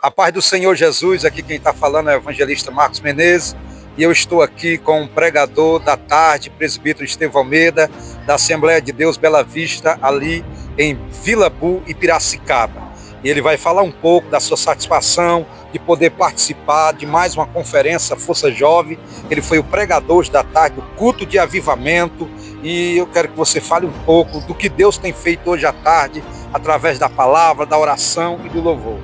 A paz do Senhor Jesus, aqui quem está falando é o evangelista Marcos Menezes, e eu estou aqui com o pregador da tarde, presbítero Estevão Almeida, da Assembleia de Deus Bela Vista, ali em Vila Bu e Piracicaba. E ele vai falar um pouco da sua satisfação de poder participar de mais uma conferência Força Jovem. Ele foi o pregador da tarde, do culto de avivamento, e eu quero que você fale um pouco do que Deus tem feito hoje à tarde, através da palavra, da oração e do louvor.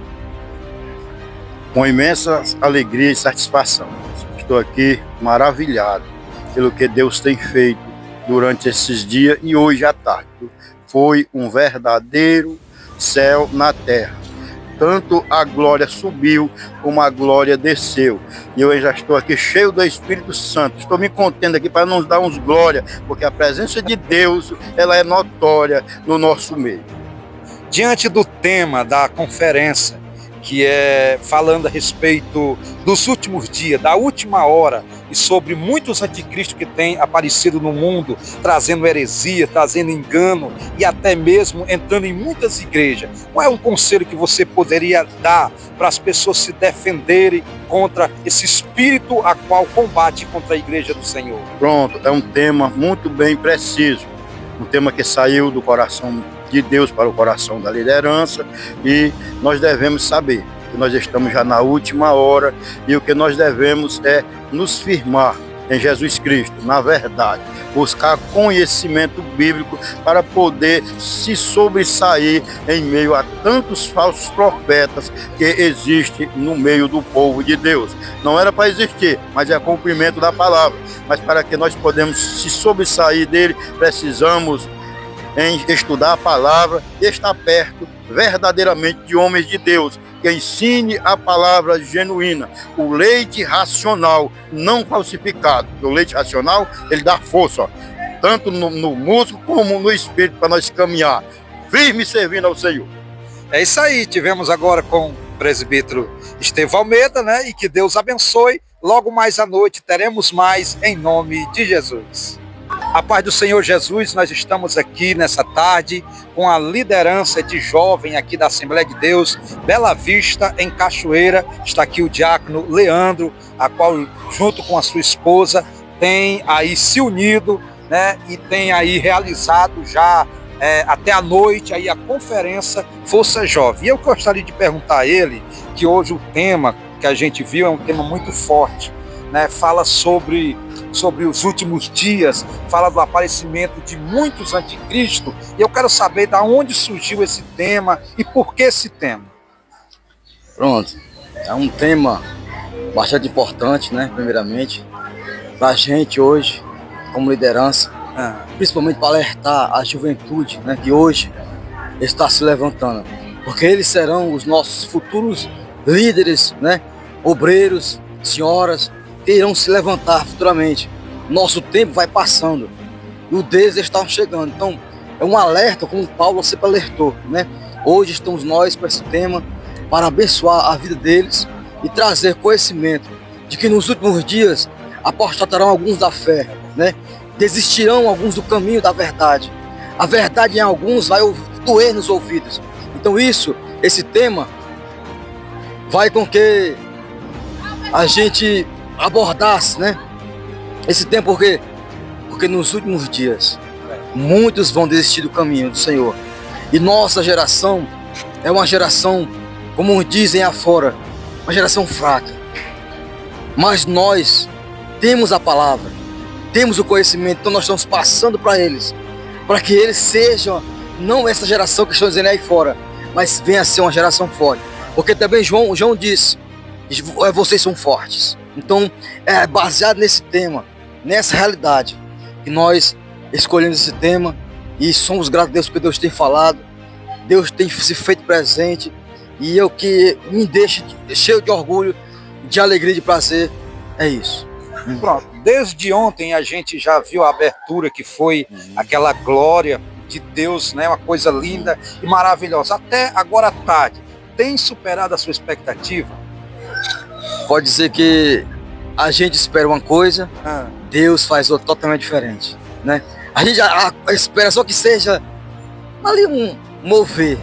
Com imensa alegria e satisfação. Estou aqui maravilhado pelo que Deus tem feito durante esses dias e hoje à tarde. Foi um verdadeiro céu na terra. Tanto a glória subiu como a glória desceu. E eu já estou aqui cheio do Espírito Santo. Estou me contendo aqui para nos dar uns glória, porque a presença de Deus, ela é notória no nosso meio. Diante do tema da conferência, que é falando a respeito dos últimos dias, da última hora, e sobre muitos anticristos que têm aparecido no mundo, trazendo heresia, trazendo engano e até mesmo entrando em muitas igrejas. Qual é um conselho que você poderia dar para as pessoas se defenderem contra esse espírito a qual combate contra a igreja do Senhor? Pronto, é um tema muito bem preciso, um tema que saiu do coração de Deus para o coração da liderança, e nós devemos saber que nós estamos já na última hora e o que nós devemos é nos firmar em Jesus Cristo, na verdade, buscar conhecimento bíblico para poder se sobressair em meio a tantos falsos profetas que existem no meio do povo de Deus. Não era para existir, mas é cumprimento da palavra. Mas para que nós podemos se sobressair dele, precisamos em estudar a palavra e estar perto verdadeiramente de homens de Deus, que ensine a palavra genuína, o leite racional, não falsificado. O leite racional, ele dá força, ó, tanto no músculo como no espírito, para nós caminhar firme servindo ao Senhor. É isso aí, tivemos agora com o presbítero Estevão Almeida, né? E que Deus abençoe. Logo mais à noite teremos mais, em nome de Jesus. A paz do Senhor Jesus, nós estamos aqui nessa tarde com a liderança de jovem aqui da Assembleia de Deus Bela Vista, em Cachoeira. Está aqui o diácono Leandro, a qual junto com a sua esposa tem aí se unido, né, e tem aí realizado já até a noite aí a conferência Força Jovem. E eu gostaria de perguntar a ele, que hoje o tema que a gente viu é um tema muito forte, né, fala sobre os últimos dias, fala do aparecimento de muitos anticristos, e eu quero saber de onde surgiu esse tema e por que esse tema. Pronto, é um tema bastante importante, né, primeiramente, para a gente hoje, como liderança, principalmente para alertar a juventude, né, que hoje está se levantando, porque eles serão os nossos futuros líderes, né, obreiros, senhoras, que irão se levantar futuramente. Nosso tempo vai passando e o deles estão chegando. Então, é um alerta, como Paulo sempre alertou, né? Hoje estamos nós com esse tema para abençoar a vida deles e trazer conhecimento de que nos últimos dias apostatarão alguns da fé, né? Desistirão alguns do caminho da verdade. A verdade em alguns vai doer nos ouvidos. Então esse tema vai com que a gente abordasse, né, esse tempo, porque nos últimos dias muitos vão desistir do caminho do Senhor, e nossa geração é uma geração, como dizem afora, uma geração fraca, mas nós temos a palavra, temos o conhecimento, então nós estamos passando para eles, para que eles sejam, não essa geração que estão dizendo aí fora, mas venha a ser uma geração forte, porque também João disse, vocês são fortes. Então, é baseado nesse tema, nessa realidade, que nós escolhemos esse tema e somos gratos a Deus porque Deus tem falado, Deus tem se feito presente, e eu que me deixo cheio de orgulho, de alegria, de prazer, é isso. Pronto, desde ontem a gente já viu a abertura que foi aquela glória de Deus, né, uma coisa linda e maravilhosa. Até agora à tarde, tem superado a sua expectativa? Pode dizer que a gente espera uma coisa, Deus faz outra totalmente diferente, né? A gente espera só que seja ali um mover,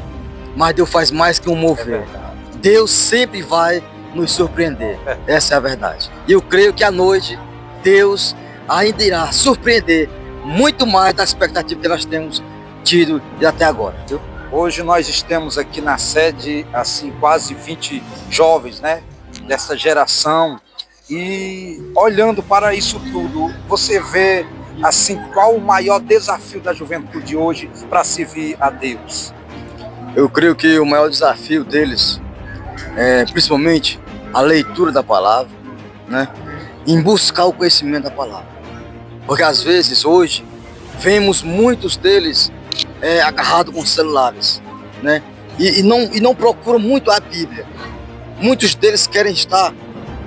mas Deus faz mais que um mover. Deus sempre vai nos surpreender. Essa é a verdade. E eu creio que à noite Deus ainda irá surpreender muito mais da expectativa que nós temos tido de até agora. Viu? Hoje nós estamos aqui na sede, assim, quase 20 jovens, né, dessa geração, e olhando para isso tudo, você vê, assim, qual o maior desafio da juventude hoje para servir a Deus? Eu creio que o maior desafio deles é principalmente a leitura da palavra, né, em buscar o conhecimento da palavra. Porque às vezes hoje vemos muitos deles agarrados com celulares, né? E não procuram muito a Bíblia. Muitos deles querem estar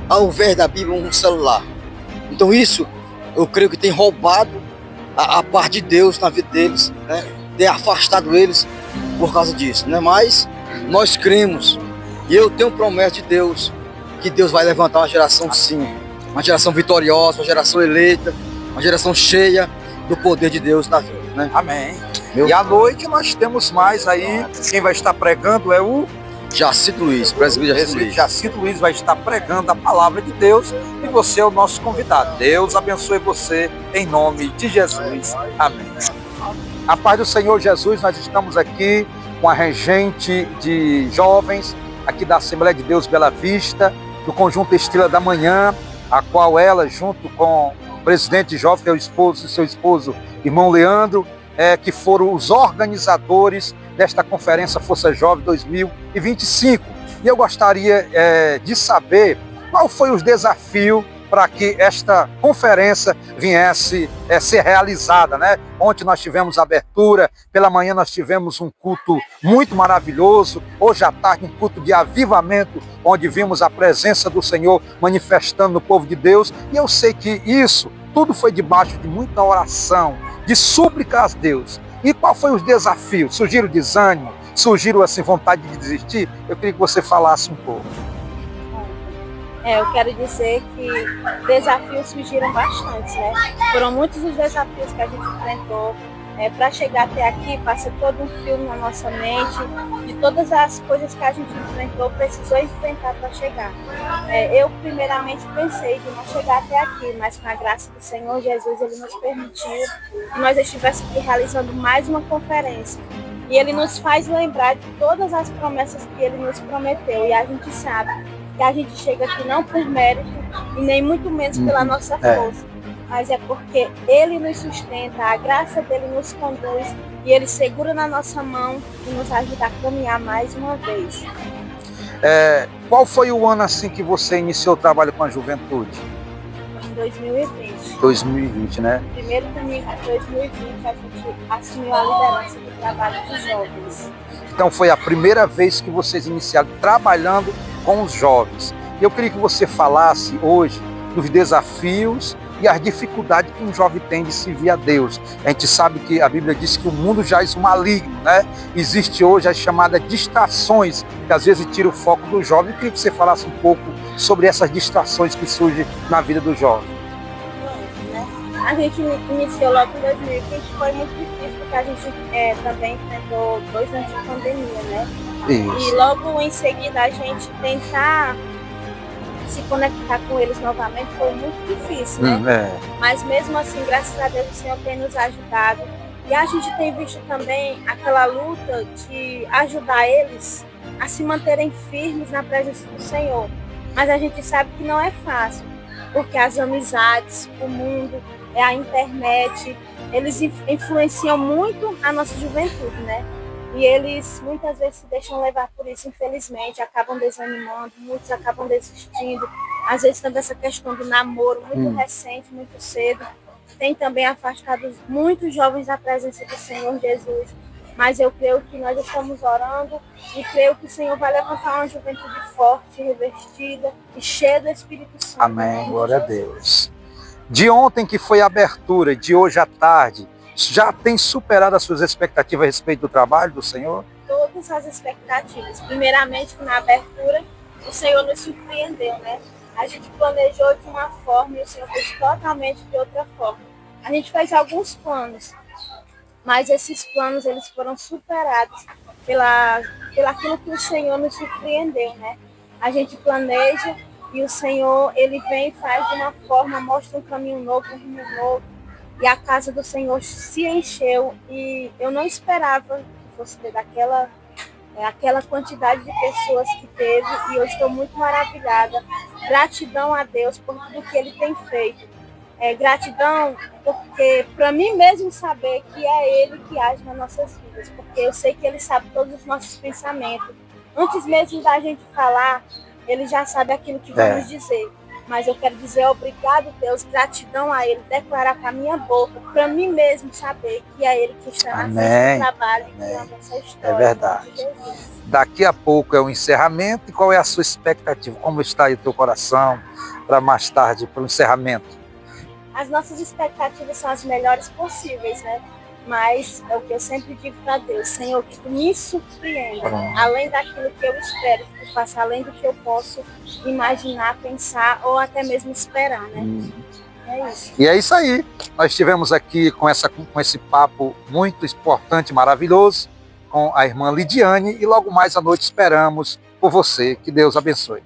ao invés da Bíblia um celular. Então isso eu creio que tem roubado a parte de Deus na vida deles, né? Tem afastado eles por causa disso, né? Mas nós cremos e eu tenho promessa de Deus que Deus vai levantar uma geração sim, uma geração vitoriosa, uma geração eleita, uma geração cheia do poder de Deus na vida, né? Amém. E à noite nós temos mais aí, quem vai estar pregando é o Jacinto Luiz, presbítero Jacinto Luiz vai estar pregando a palavra de Deus e você é o nosso convidado. Deus abençoe você em nome de Jesus. Amém. A paz do Senhor Jesus, nós estamos aqui com a regente de jovens aqui da Assembleia de Deus Bela Vista, do Conjunto Estrela da Manhã, a qual ela, junto com o presidente de jovem, que é o esposo, seu esposo, irmão Leandro, que foram os organizadores desta Conferência Força Jovem 2025. E eu gostaria de saber qual foi os desafios para que esta conferência viesse ser realizada, né? Ontem nós tivemos a abertura, pela manhã nós tivemos um culto muito maravilhoso, hoje à tarde um culto de avivamento, onde vimos a presença do Senhor manifestando no povo de Deus, e eu sei que isso tudo foi debaixo de muita oração, de súplicas a Deus. E qual foi os desafios? Surgiram desânimo? Surgiram assim, vontade de desistir? Eu queria que você falasse um pouco. Eu quero dizer que desafios surgiram bastante, né? Foram muitos os desafios que a gente enfrentou. Para chegar até aqui, passa todo um filme na nossa mente, de todas as coisas que a gente enfrentou, precisou enfrentar para chegar. Eu, primeiramente, pensei de não chegar até aqui, mas com a graça do Senhor Jesus, Ele nos permitiu que nós estivéssemos aqui realizando mais uma conferência. E Ele nos faz lembrar de todas as promessas que Ele nos prometeu. E a gente sabe que a gente chega aqui não por mérito e nem muito menos pela nossa força, mas é porque Ele nos sustenta, a graça dEle nos conduz e Ele segura na nossa mão e nos ajuda a caminhar mais uma vez. Qual foi o ano assim que você iniciou o trabalho com a juventude? Em 2020. 2020, né? Primeiro domingo de 2020 a gente assumiu a liderança do trabalho dos jovens. Então foi a primeira vez que vocês iniciaram trabalhando com os jovens. Eu queria que você falasse hoje dos desafios e as dificuldades que um jovem tem de servir a Deus. A gente sabe que a Bíblia diz que o mundo jaz maligno, né? Existe hoje as chamadas distrações, que às vezes tira o foco do jovem. Eu queria que você falasse um pouco sobre essas distrações que surgem na vida do jovem. A gente iniciou logo em 2020, foi muito difícil, porque a gente também enfrentou 2 anos de pandemia, né? Isso. E logo em seguida a gente tentar se conectar com eles novamente foi muito difícil, né? Mas mesmo assim, graças a Deus, o Senhor tem nos ajudado. E a gente tem visto também aquela luta de ajudar eles a se manterem firmes na presença do Senhor. Mas a gente sabe que não é fácil, porque as amizades, o mundo, a internet, eles influenciam muito a nossa juventude, né? E eles muitas vezes se deixam levar por isso, infelizmente, acabam desanimando, muitos acabam desistindo. Às vezes também essa questão do namoro, muito recente, muito cedo, tem também afastado muitos jovens da presença do Senhor Jesus. Mas eu creio que nós estamos orando e creio que o Senhor vai levantar uma juventude forte, revestida e cheia do Espírito Santo. Amém, glória a Deus. De ontem que foi a abertura, de hoje à tarde, já tem superado as suas expectativas a respeito do trabalho do Senhor? Todas as expectativas. Primeiramente, na abertura, o Senhor nos surpreendeu, né? A gente planejou de uma forma e o Senhor fez totalmente de outra forma. A gente fez alguns planos, mas esses planos eles foram superados pelo aquilo que o Senhor nos surpreendeu, né? A gente planeja e o Senhor, ele vem e faz de uma forma, mostra um caminho novo, um rumo novo. E a casa do Senhor se encheu e eu não esperava que fosse ter aquela quantidade de pessoas que teve e eu estou muito maravilhada. Gratidão a Deus por tudo que Ele tem feito. Gratidão porque para mim mesmo saber que é Ele que age nas nossas vidas, porque eu sei que Ele sabe todos os nossos pensamentos. Antes mesmo da gente falar, Ele já sabe aquilo que vamos dizer. Mas eu quero dizer obrigado, Deus, gratidão a Ele, declarar com a minha boca, para mim mesmo saber que é Ele que está na frente do trabalho e criando essa história. É verdade. Daqui a pouco é o encerramento. E qual é a sua expectativa? Como está aí o teu coração para mais tarde, para o encerramento? As nossas expectativas são as melhores possíveis, né? Mas é o que eu sempre digo para Deus, Senhor, que Tu me surpreenda, além daquilo que eu espero, que Tu faça além do que eu posso imaginar, pensar ou até mesmo esperar, né? É isso. E é isso aí. Nós estivemos aqui com esse papo muito importante, maravilhoso, com a irmã Lidiane e logo mais à noite esperamos por você. Que Deus abençoe.